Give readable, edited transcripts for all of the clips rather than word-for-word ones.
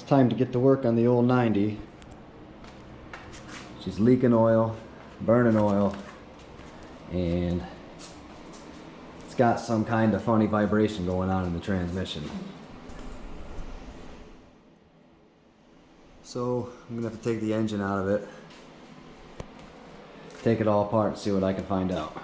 It's time to get to work on the old 90. She's leaking oil, burning oil, and it's got some kind of funny vibration going on in the transmission. So I'm gonna have to take the engine out of it, take it all apart and see what I can find out.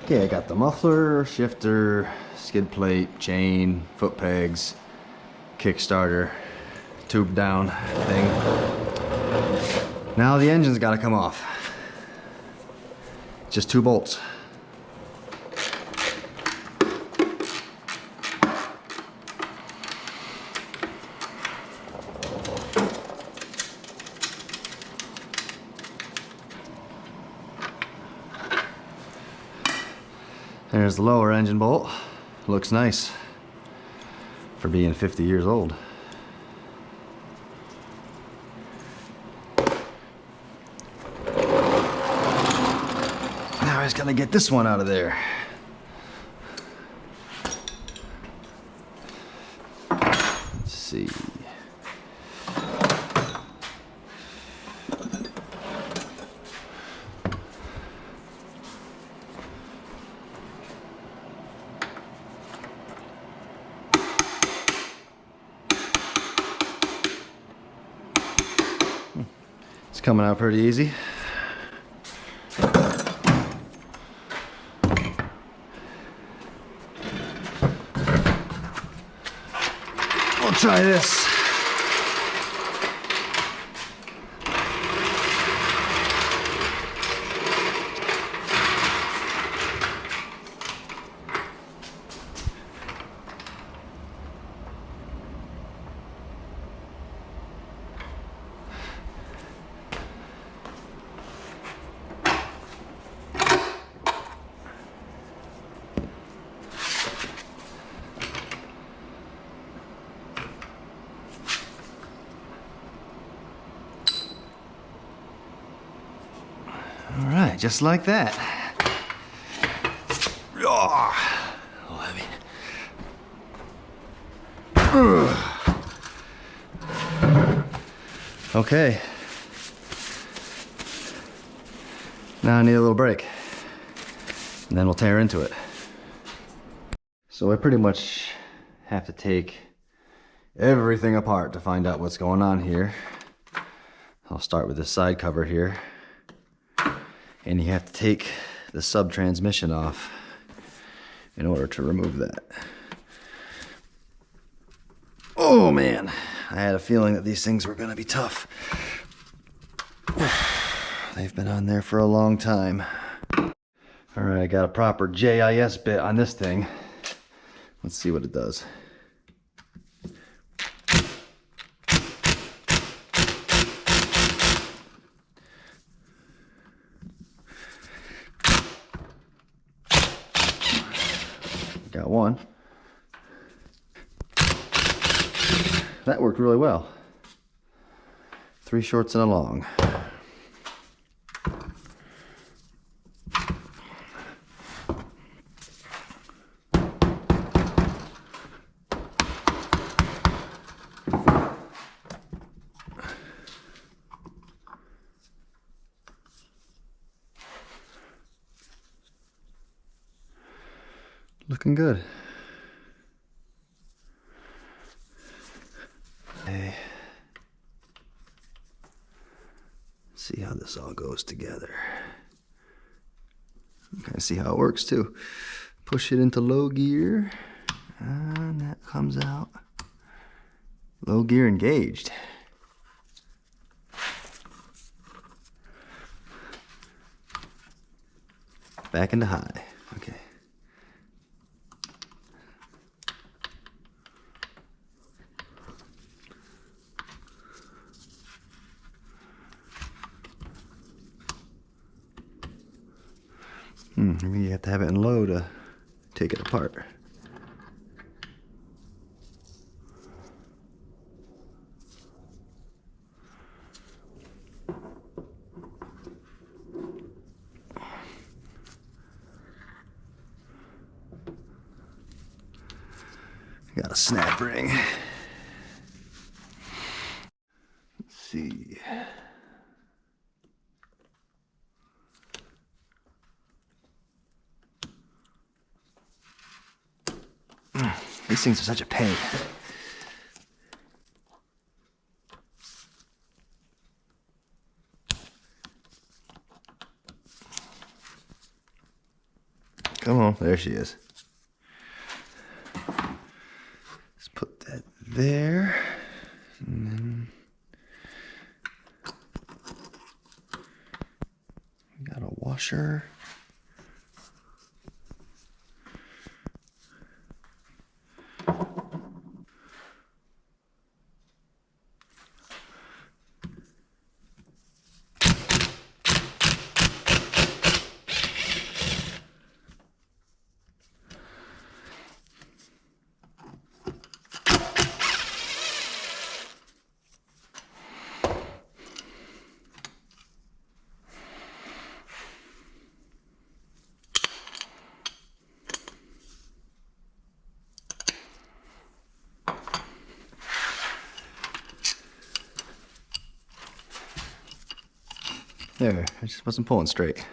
Okay, I got the muffler, shifter, skid plate, chain, foot pegs, Kickstarter, tube down thing. Now the engine's got to come off. Just 2 bolts. There's the lower engine bolt. Looks nice for being 50 years old. Now I just gotta get this one out of there. Let's see. It's coming out pretty easy. We'll try this. All right, just like that. Oh, a little heavy. Okay. Now I need a little brake, and then we'll tear into it. So I pretty much have to take everything apart to find out what's going on here. I'll start with this side cover here. And you have to take the sub transmission off in order to remove that. Oh man, I had a feeling that these things were gonna be tough. They've been on there for a long time. All right, I got a proper JIS bit on this thing. Let's see what it does. Got one. That worked really well. 3 shorts and a long. Looking good. Okay. See how this all goes together. Kind of see how it works too. Push it into low gear, and that comes out. Low gear engaged. Back into high. Okay. You have to have it in low to take it apart. Got a snap ring. Let's see. These things are such a pain. Come on, there she is. Let's put that there. And then we got a washer. There, I just wasn't pulling straight.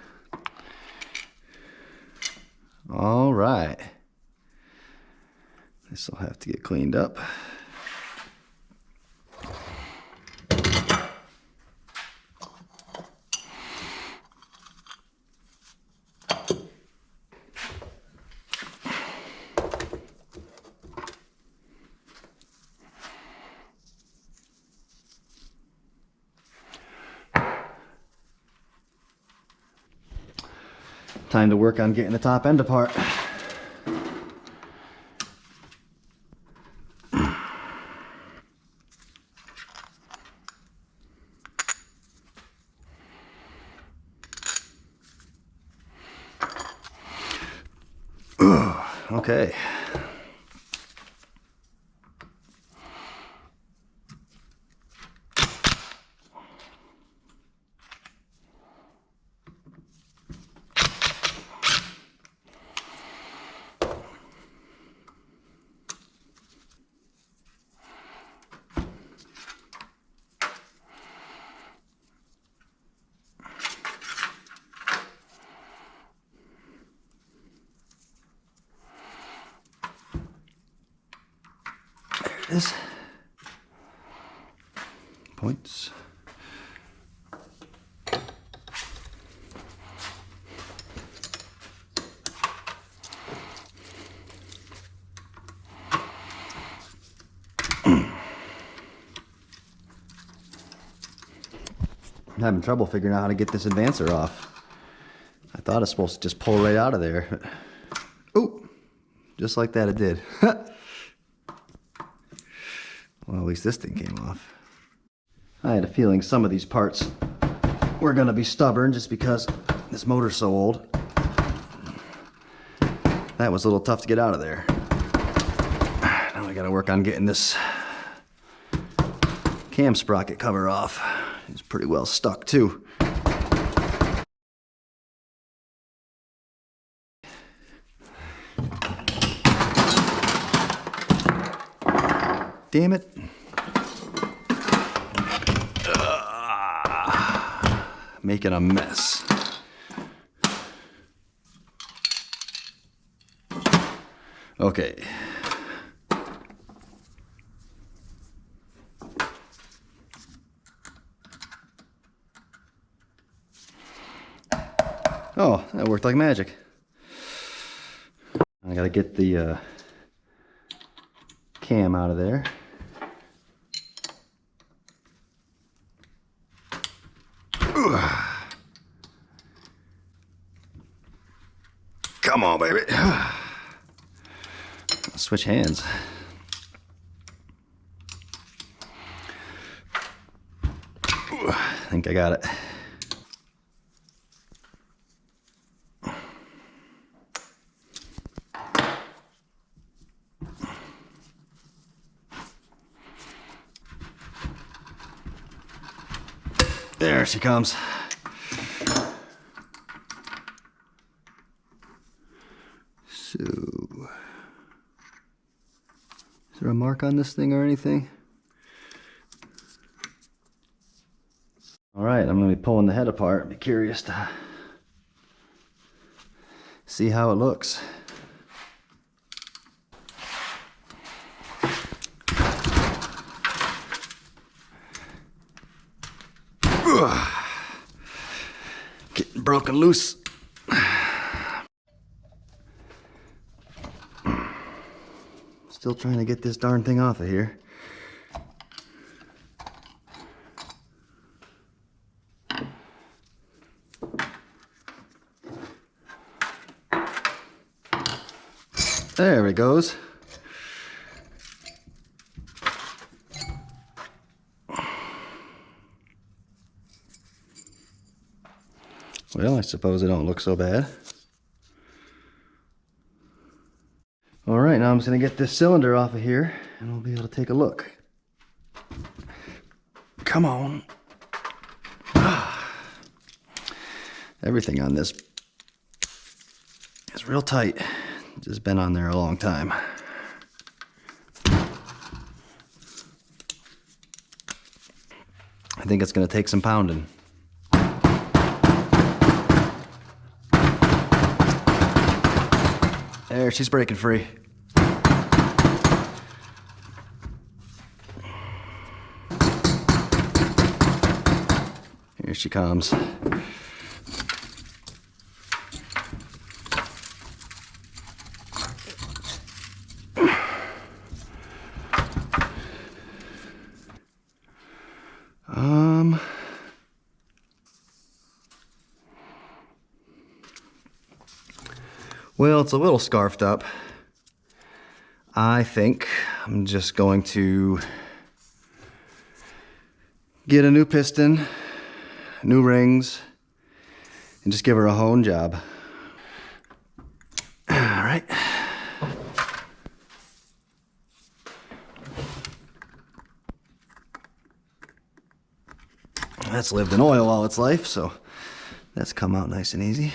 All right. This will have to get cleaned up. Time to work on getting the top end apart. Okay. Is points. I'm having trouble figuring out how to get this advancer off. I thought it was supposed to just pull right out of there. Oh, just like that it did. Well, at least this thing came off. I had a feeling some of these parts were gonna be stubborn just because this motor's so old. That was a little tough to get out of there. Now I gotta work on getting this cam sprocket cover off. It's pretty well stuck too. Damn it. Making a mess. Okay. Oh, that worked like magic. I gotta get the cam out of there. Come on, baby. Switch hands. I think I got it. There she comes. So, is there a mark on this thing or anything? All right, I'm gonna be pulling the head apart. Be curious to see how it looks. Getting broken loose. Still trying to get this darn thing off of here. There it goes. Well, I suppose it don't look so bad. All right, now I'm just gonna get this cylinder off of here and we'll be able to take a look. Come on. Everything on this is real tight. Just been on there a long time. I think it's gonna take some pounding. There, she's breaking free. Here she comes. Well, it's a little scarfed up. I think I'm just going to get a new piston, new rings, and just give her a hone job. All right. That's lived in oil all its life, so that's come out nice and easy.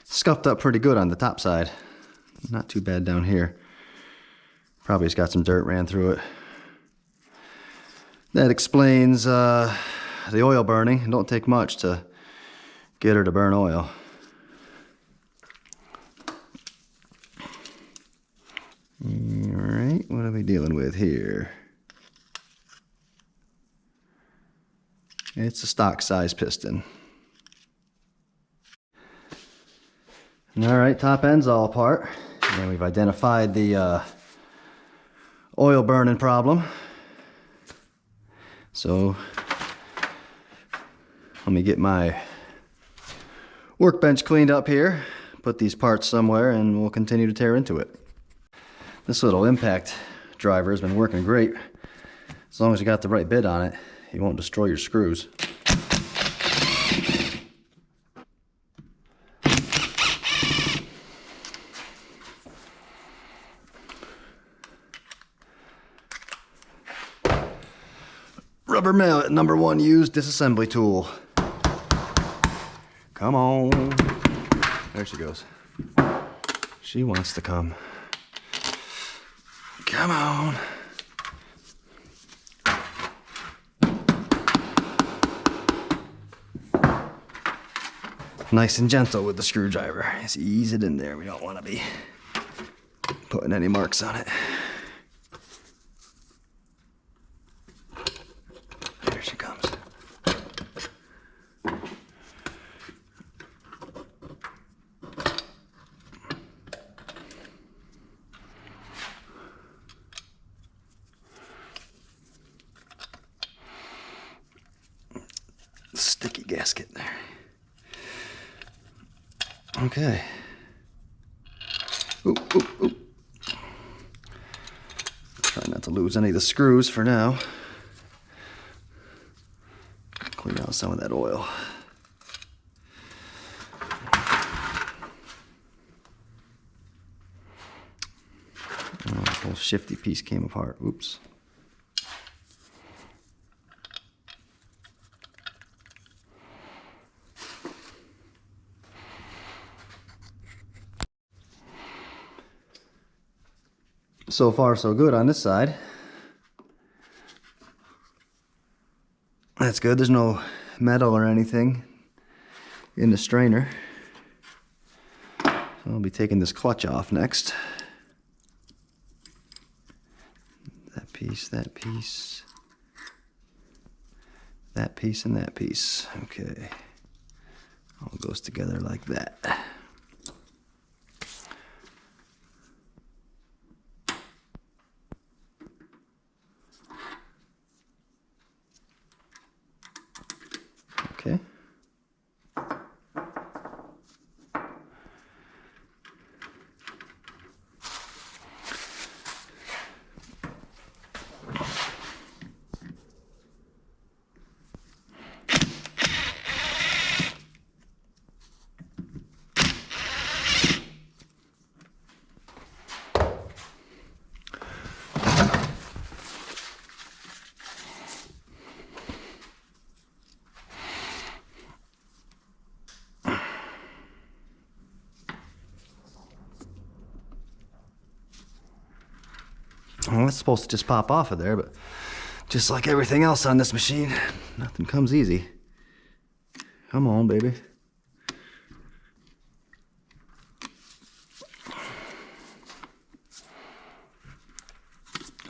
Scuffed up pretty good on the top side. Not too bad down here. Probably just got some dirt ran through it. That explains the oil burning. It don't take much to get her to burn oil. Alright, what are we dealing with here? It's a stock size piston. Alright, top end's all apart. And we've identified the oil burning problem. So let me get my workbench cleaned up here, put these parts somewhere, and we'll continue to tear into it. This little impact driver has been working great. As long as you got the right bit on it, it won't destroy your screws. Rubber mallet, #1 used disassembly tool. Come on. There she goes. She wants to come. Come on. nice and gentle with the screwdriver. Just ease it in there. We don't want to be putting any marks on it. There she comes. Sticky gasket there. Okay. Ooh, ooh, ooh. Try not to lose any of the screws for now. Clean out some of that oil. Oh, the whole shifty piece came apart. Oops. So far, so good on this side. That's good. There's no metal or anything in the strainer. So I'll be taking this clutch off next. That piece, that piece, that piece, and that piece. Okay. All goes together like that. Okay. Well, it's supposed to just pop off of there, but just like everything else on this machine, nothing comes easy. Come on, baby.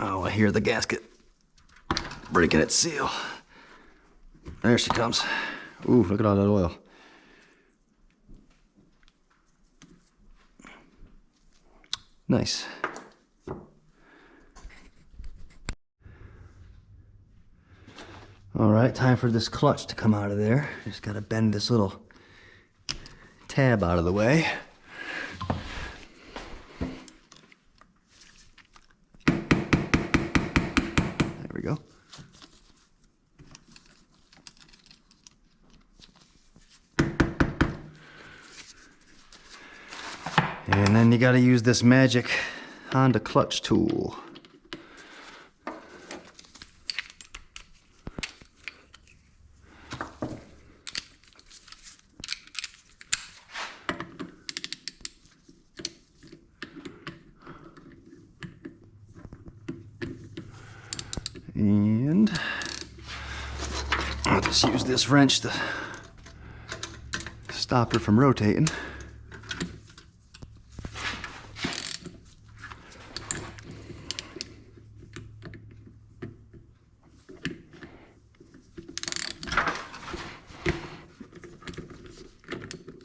Oh, I hear the gasket breaking its seal. There she comes. Ooh, look at all that oil. Nice. All right, time for this clutch to come out of there. Just gotta bend this little tab out of the way. There we go. And then you gotta use this magic Honda clutch tool. And I'll just use this wrench to stop her from rotating.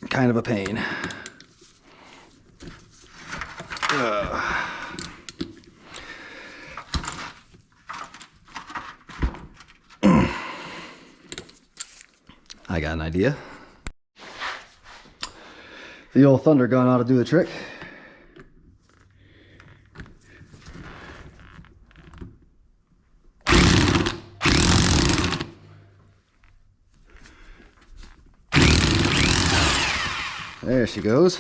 Kind of a pain. I got an idea. The old thunder gun ought to do the trick. There she goes.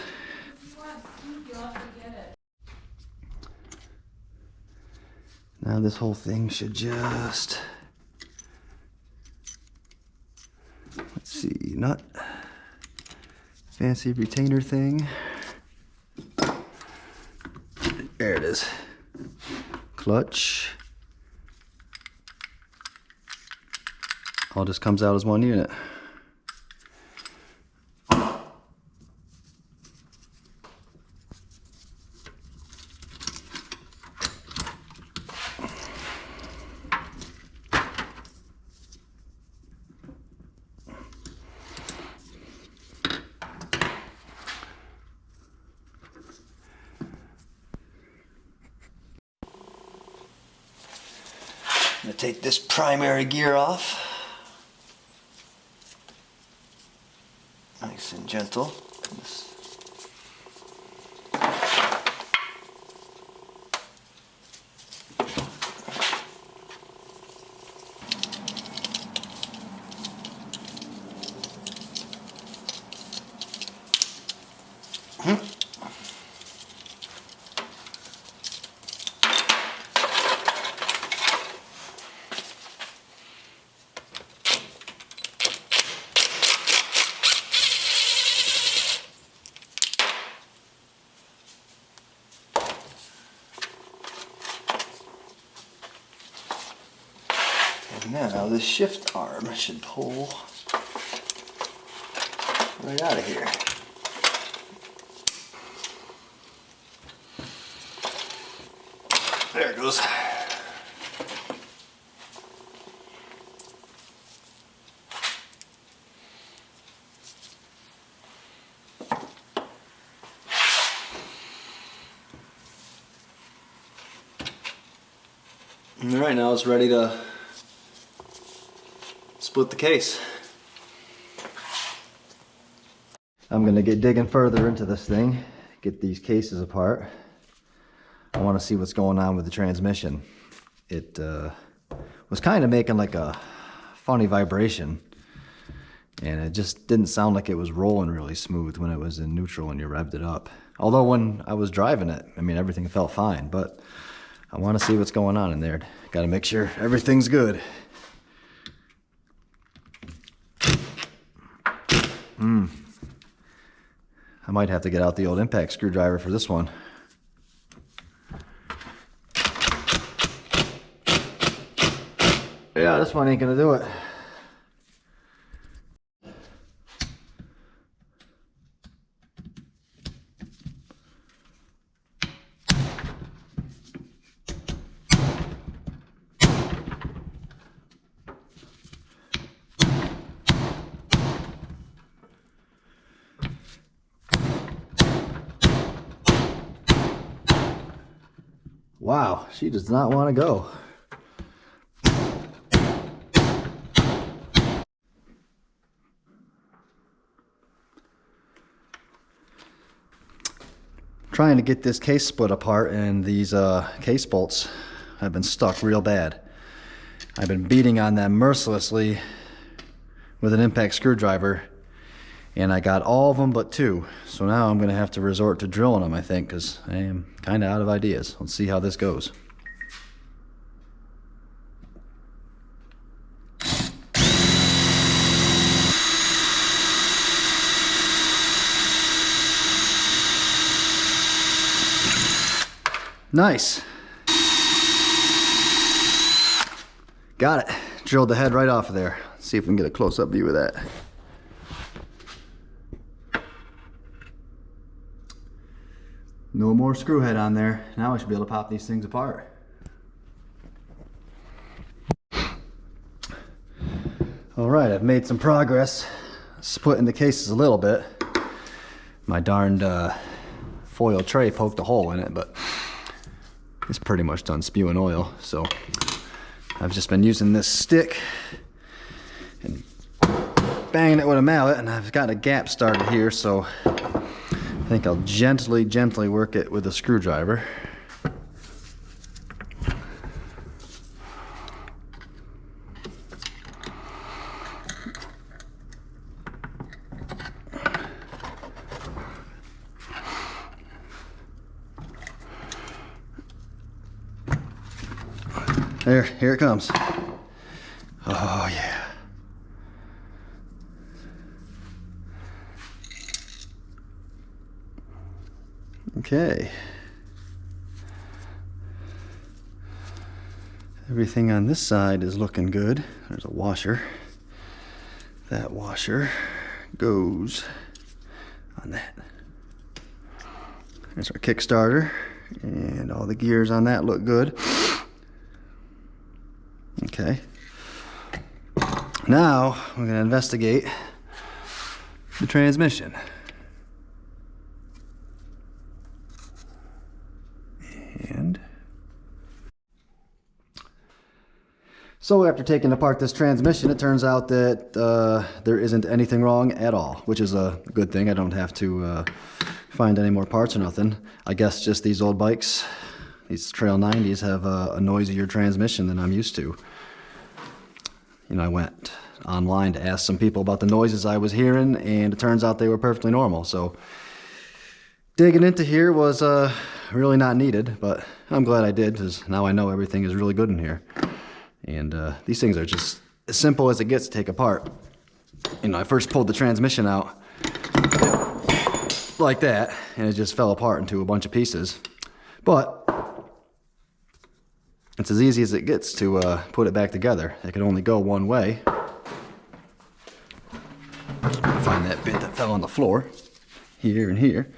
Now this whole thing should just, let's see, nut, fancy retainer thing. There it is. Clutch. All just comes out as one unit. I'm gonna take this primary gear off. Nice and gentle. Now this shift arm should pull right out of here. There it goes. All right, now it's ready to split the case. I'm gonna get digging further into this thing, get these cases apart. I want to see what's going on with the transmission. It was kind of making like a funny vibration, and it just didn't sound like it was rolling really smooth when it was in neutral and you revved it up. Although when I was driving it, I mean, everything felt fine, but I want to see what's going on in there. Got to make sure everything's good. I might have to get out the old impact screwdriver for this one. Yeah, this one ain't gonna do it. Wow, she does not want to go. Trying to get this case split apart, and these case bolts have been stuck real bad. I've been beating on them mercilessly with an impact screwdriver, and I got all of them but two. So now I'm gonna have to resort to drilling them, I think, because I am kind of out of ideas. Let's see how this goes. Nice. Got it. Drilled the head right off of there. Let's see if we can get a close-up view of that. No more screw head on there. Now I should be able to pop these things apart. All right, I've made some progress splitting the cases a little bit. My darned foil tray poked a hole in it, but it's pretty much done spewing oil. So I've just been using this stick and banging it with a mallet, and I've got a gap started here, so I think I'll gently work it with a screwdriver. There, here it comes. Oh yeah. Okay. Everything on this side is looking good. There's a washer. That washer goes on that. There's our Kickstarter, and all the gears on that look good. Okay. Now we're going to investigate the transmission. And So after taking apart this transmission, it turns out that there isn't anything wrong at all, which is a good thing. I don't have to find any more parts or nothing. I guess just these old bikes, these Trail 90s, have a noisier transmission than I'm used to. You know, I went online to ask some people about the noises I was hearing, and it turns out they were perfectly normal. So digging into here was really not needed, but I'm glad I did, because now I know everything is really good in here. And these things are just as simple as it gets to take apart. You know, I first pulled the transmission out like that, and it just fell apart into a bunch of pieces. But it's as easy as it gets to put it back together. It can only go one way. Find that bit that fell on the floor, here and here.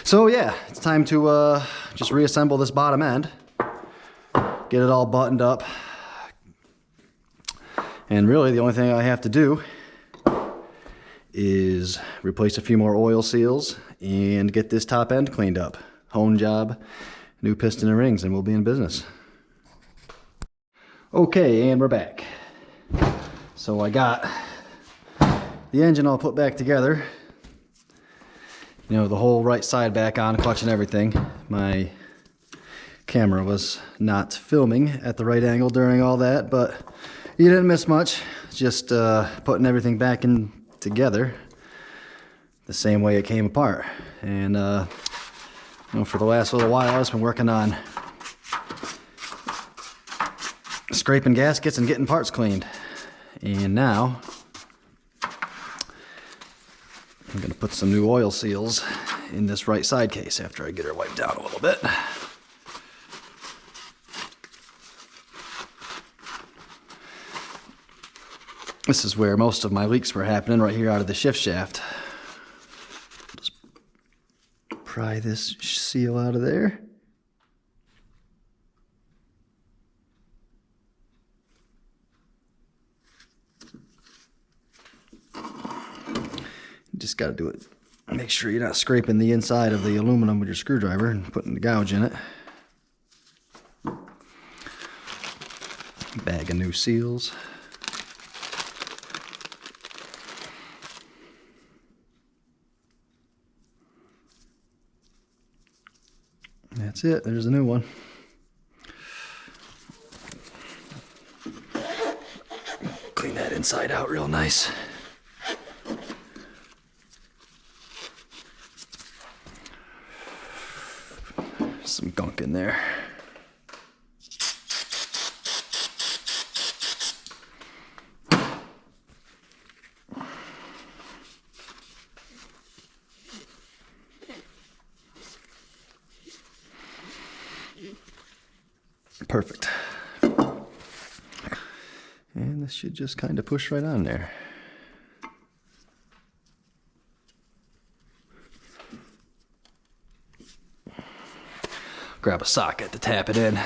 So yeah, it's time to just reassemble this bottom end, get it all buttoned up, and really the only thing I have to do is replace a few more oil seals and get this top end cleaned up. Hone job, new piston and rings, and we'll be in business. Okay, and we're back. So I got the engine all put back together. You know, the whole right side back on, clutch and everything. My camera was not filming at the right angle during all that, but you didn't miss much. Just putting everything back in together the same way it came apart. And you know, for the last little while I've been working on scraping gaskets and getting parts cleaned. And now I'm going to put some new oil seals in this right side case after I get her wiped out a little bit. This is where most of my leaks were happening, right here out of the shift shaft. Just pry this seal out of there. Just got to do it. Make sure you're not scraping the inside of the aluminum with your screwdriver and putting the gouge in it. Bag of new seals. That's it. There's a new one. Clean that inside out real nice. Some gunk in there. Perfect. And this should just kind of push right on there. Grab a socket to tap it in.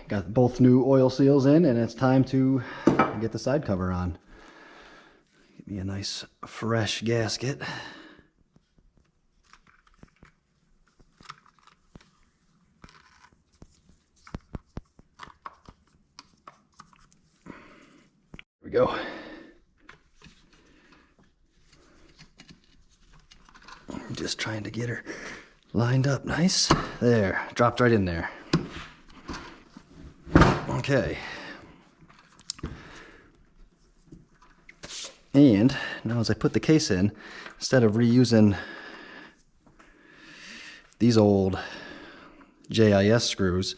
Got both new oil seals in, and it's time to get the side cover on. Get me a nice fresh gasket. There we go. I'm just trying to get her lined up nice. There, dropped right in there. Okay. And now as I put the case in, instead of reusing these old JIS screws,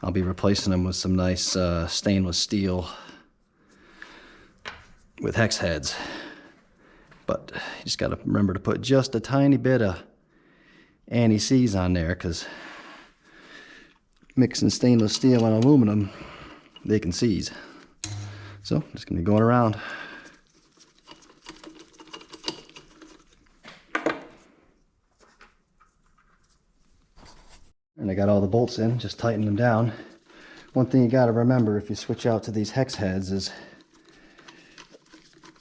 I'll be replacing them with some nice stainless steel with hex heads. But you just got to remember to put just a tiny bit of anti-seize on there, because mixing stainless steel and aluminum, they can seize. So I'm just going to be going around. And I got all the bolts in, just tighten them down. One thing you gotta remember if you switch out to these hex heads is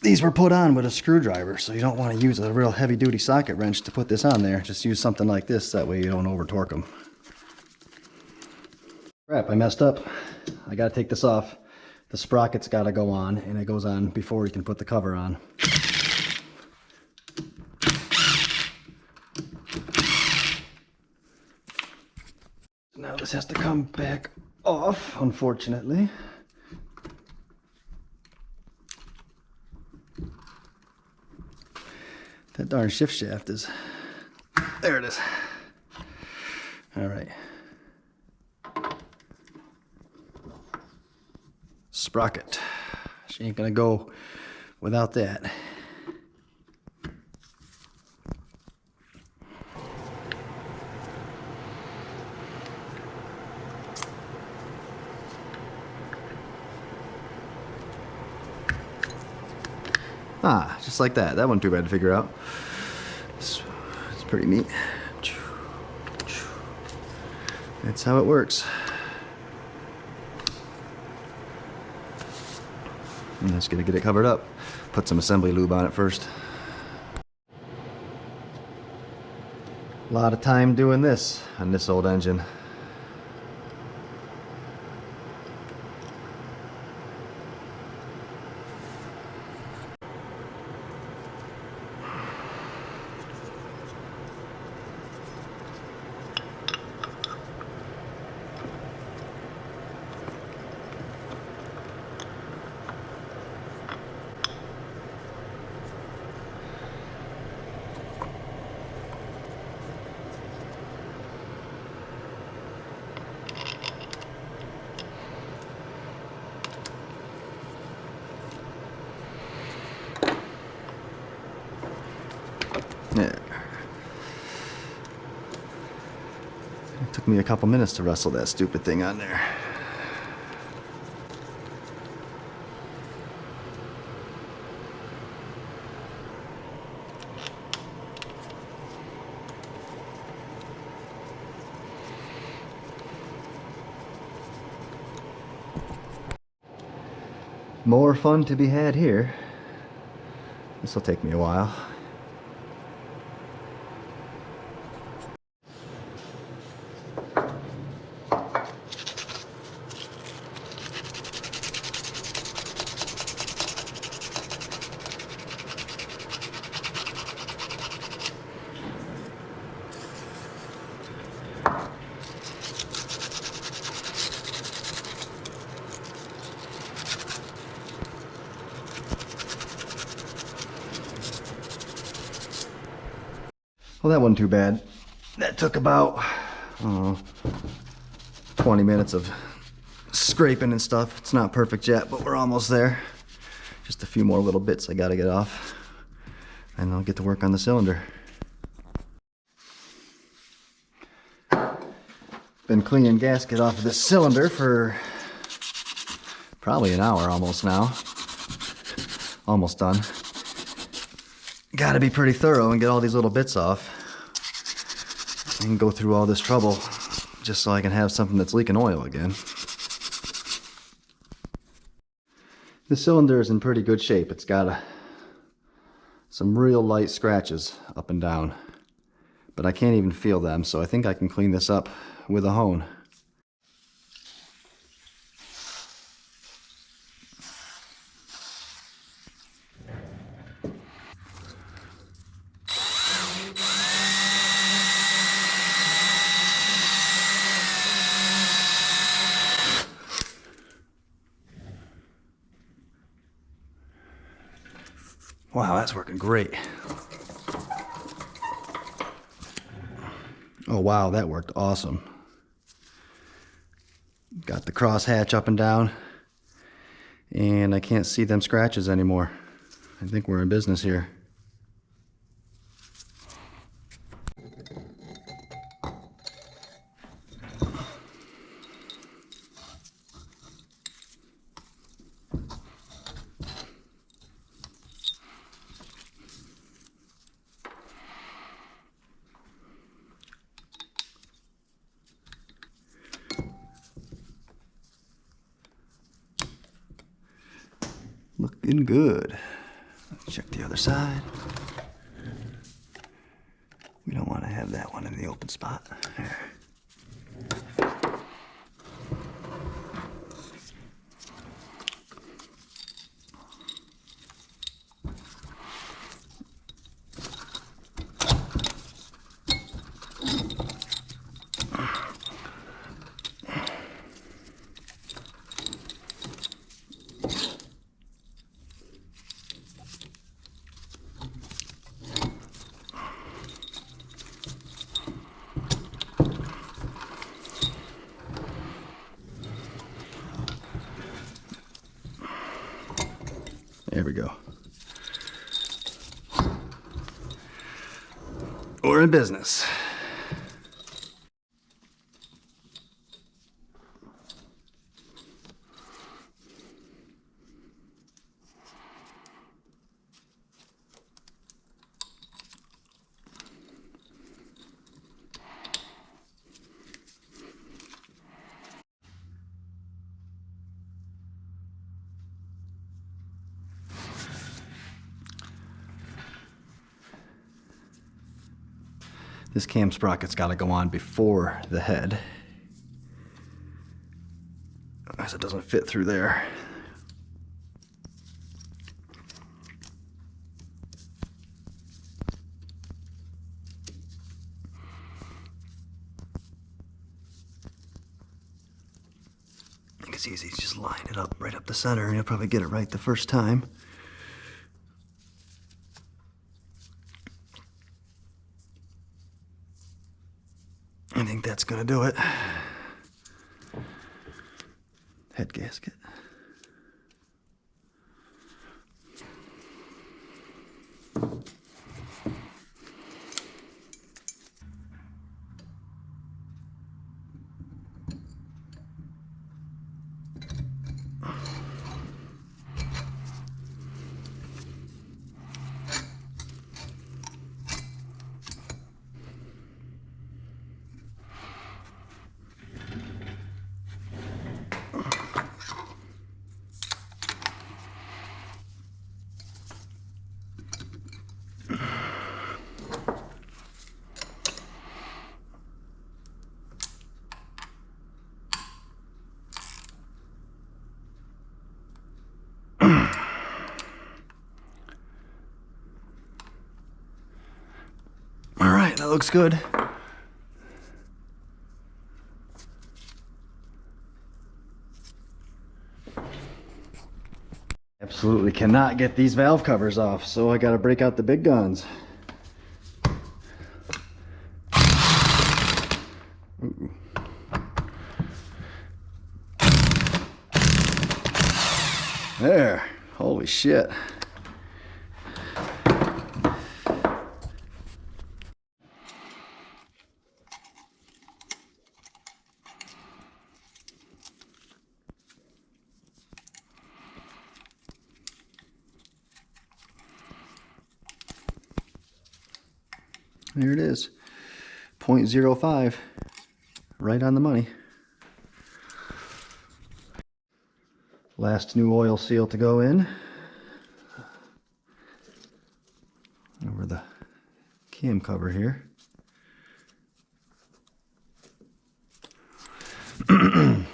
these were put on with a screwdriver, so you don't want to use a real heavy duty socket wrench to put this on there. Just use something like this, that way you don't over torque them. Crap, I messed up. I gotta take this off. The sprocket's gotta go on, and it goes on before you can put the cover on. Now this has to come back off, unfortunately. That darn shift shaft is... There it is. All right. Sprocket. She ain't gonna go without that. Ah, just like that. That wasn't too bad to figure out. It's pretty neat. That's how it works. I'm just gonna get it covered up. Put some assembly lube on it first. A lot of time doing this on this old engine. Yeah. It took me a couple minutes to wrestle that stupid thing on there. More fun to be had here. This will take me a while. Well, that wasn't too bad. That took about 20 minutes of scraping and stuff. It's not perfect yet, but we're almost there. Just a few more little bits I gotta get off, and I'll get to work on the cylinder. Been cleaning gasket off of this cylinder for probably an hour almost now. Almost done. Gotta be pretty thorough and get all these little bits off and go through all this trouble just so I can have something that's leaking oil again. The cylinder is in pretty good shape. It's got some real light scratches up and down, but I can't even feel them, so I think I can clean this up with a hone. Wow, that's working great. Oh wow, that worked awesome. Got the crosshatch up and down, and I can't see them scratches anymore. I think we're in business here. Looking good. Let's check the other side. We don't want to have that one in the open spot. There. There we go. We're in business. This cam sprocket's got to go on before the head, otherwise it doesn't fit through there. I think it's easy to just line it up right up the center and you'll probably get it right the first time. I think that's gonna do it. Head gasket. All right, that looks good. Absolutely cannot get these valve covers off, so I gotta break out the big guns. Ooh. There, holy shit. There it is, 0.05, right on the money. Last new oil seal to go in over the cam cover here. I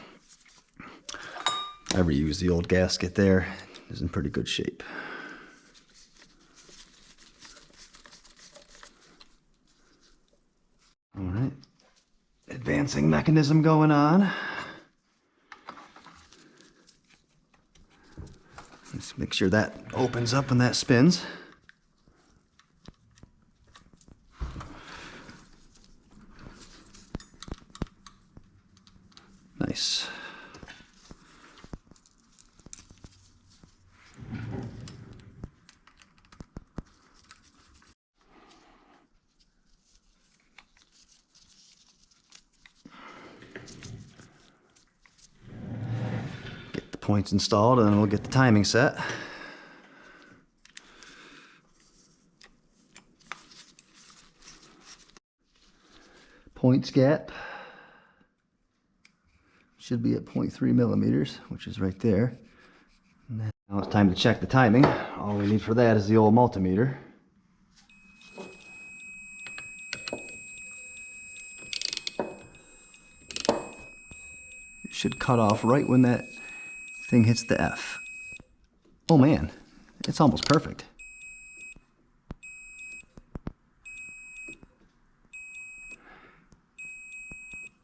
reused the old gasket there. It's in pretty good shape. All right, advancing mechanism going on. Let's make sure that opens up when that spins. Nice. Points installed, and then we'll get the timing set. Points gap should be at 0.3 millimeters, which is right there. And then Now it's time to check the timing. All we need for that is the old multimeter. It should cut off right when that thing hits the F. Oh man, it's almost perfect.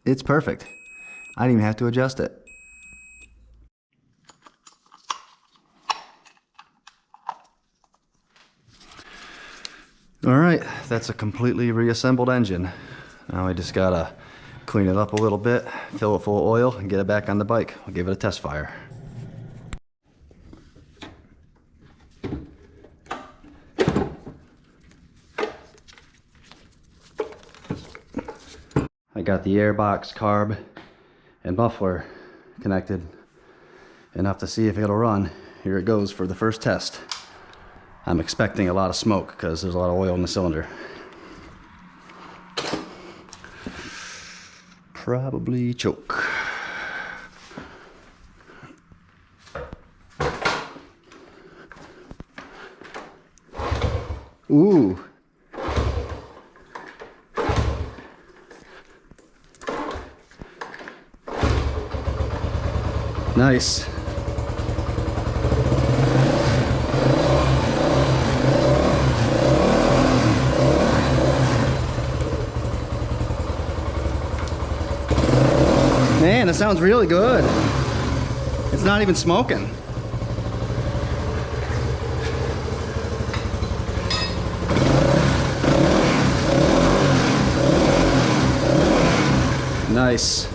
It's perfect. I didn't even have to adjust it. Alright, that's a completely reassembled engine. Now I just gotta clean it up a little bit, fill it full of oil, and get it back on the bike. I'll give it a test fire. I got the airbox, carb, and muffler connected enough to see if it'll run. Here it goes for the first test. I'm expecting a lot of smoke because there's a lot of oil in the cylinder. Probably choke. Ooh. Nice. Man, it sounds really good. It's not even smoking. Nice.